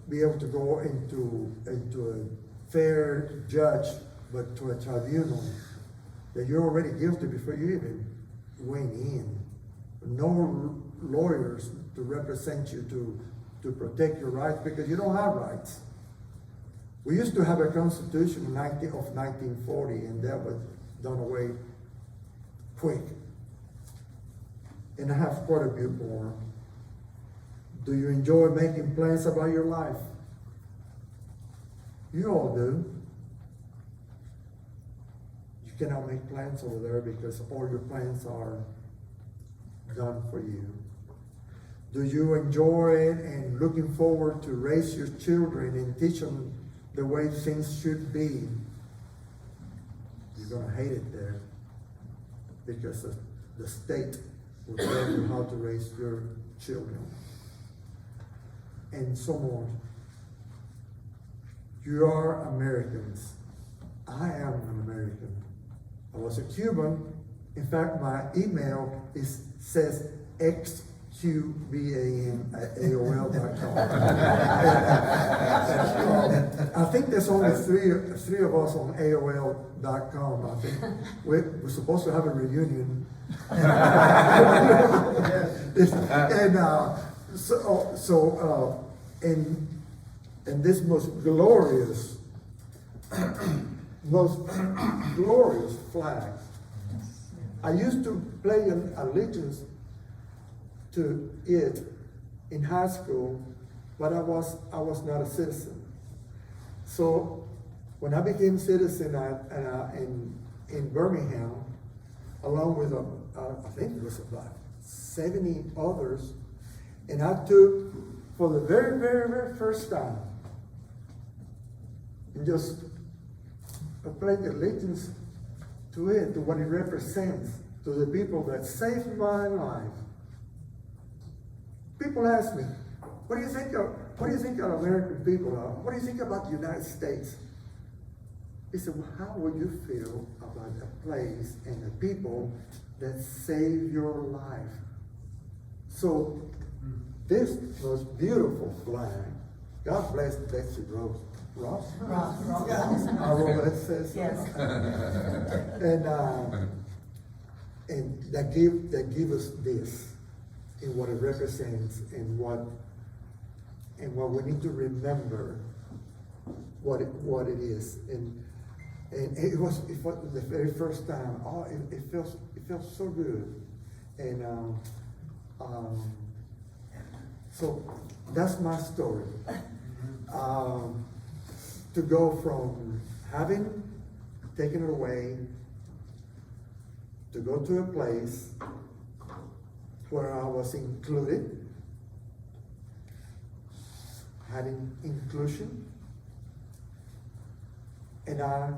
be able to go into a fair judge, but to a tribunal, that you're already guilty before you even went in. No lawyers to represent you to protect your rights, because you don't have rights. We used to have a constitution of 1940, and that was done away quick. And I have quite a bit more. Do you enjoy making plans about your life? You all do. You cannot make plans over there because all your plans are done for you. Do you enjoy it and looking forward to raise your children and teach them the way things should be? You're going to hate it there, because the state will tell you how to raise your children. And so on. You are Americans. I am an American. I was a Cuban. In fact, my email says xqban@aol.com. I think there's only three of us on AOL.com. I think we're supposed to have a reunion. And this most glorious flag. I used to play an allegiance to it in high school, but I was not a citizen. So when I became citizen in Birmingham, along with I think it was about 70 others, and I took, for the very, very, very first time, and just I pledged allegiance to it, to what it represents, to the people that saved my life. People ask me, what do you think of American people? What do you think about the United States? He said, well, how would you feel about a place and the people that save your life? So this most beautiful flag, God bless Betsy Ross. Ross? Yes. I wrote what it says. Yes. And that give us this, in what it represents, and what we need to remember what it is. And it was the very first time. Oh, it feels so good. And so that's my story. To go from having taken it away, to go to a place where I was included, having inclusion, and I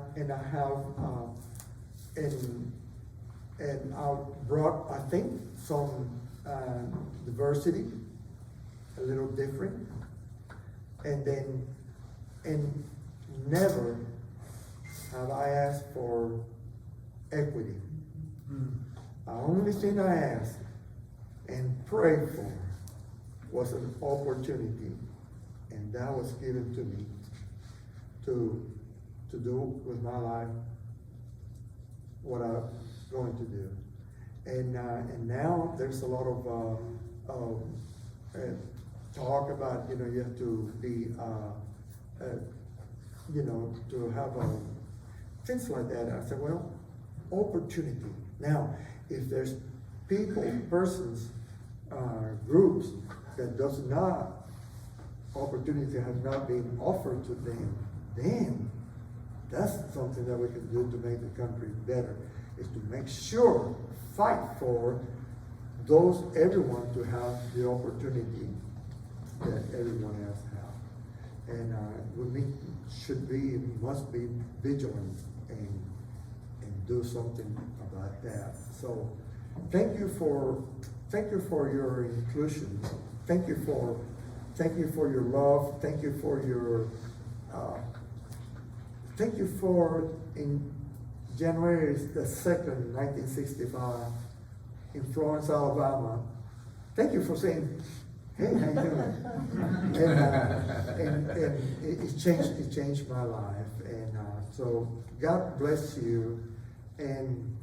have and I brought, I think, some diversity, a little different, and never have I asked for equity. The only thing I asked and prayed for was an opportunity, and that was given to me to do with my life what I'm going to do. And now there's a lot of talk about, you have to be to have things like that. I said, well, opportunity. Now, if there's persons, groups that does not, opportunity has not been offered to them, then that's something that we can do to make the country better, is to make sure, fight for everyone to have the opportunity that everyone else have. And we must be vigilant and do something about that. So thank you for your inclusion. Thank you for your love. Thank you for in January the 2nd, 1965, in Florence, Alabama. Thank you for saying Hey, how you doing? And it changed my life. And so God bless you. And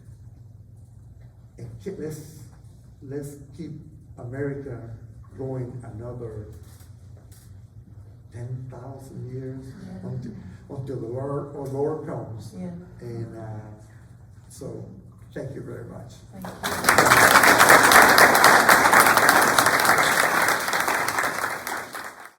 let's keep America going another 10,000 years until the Lord comes. Yeah. And so thank you very much. Thank you.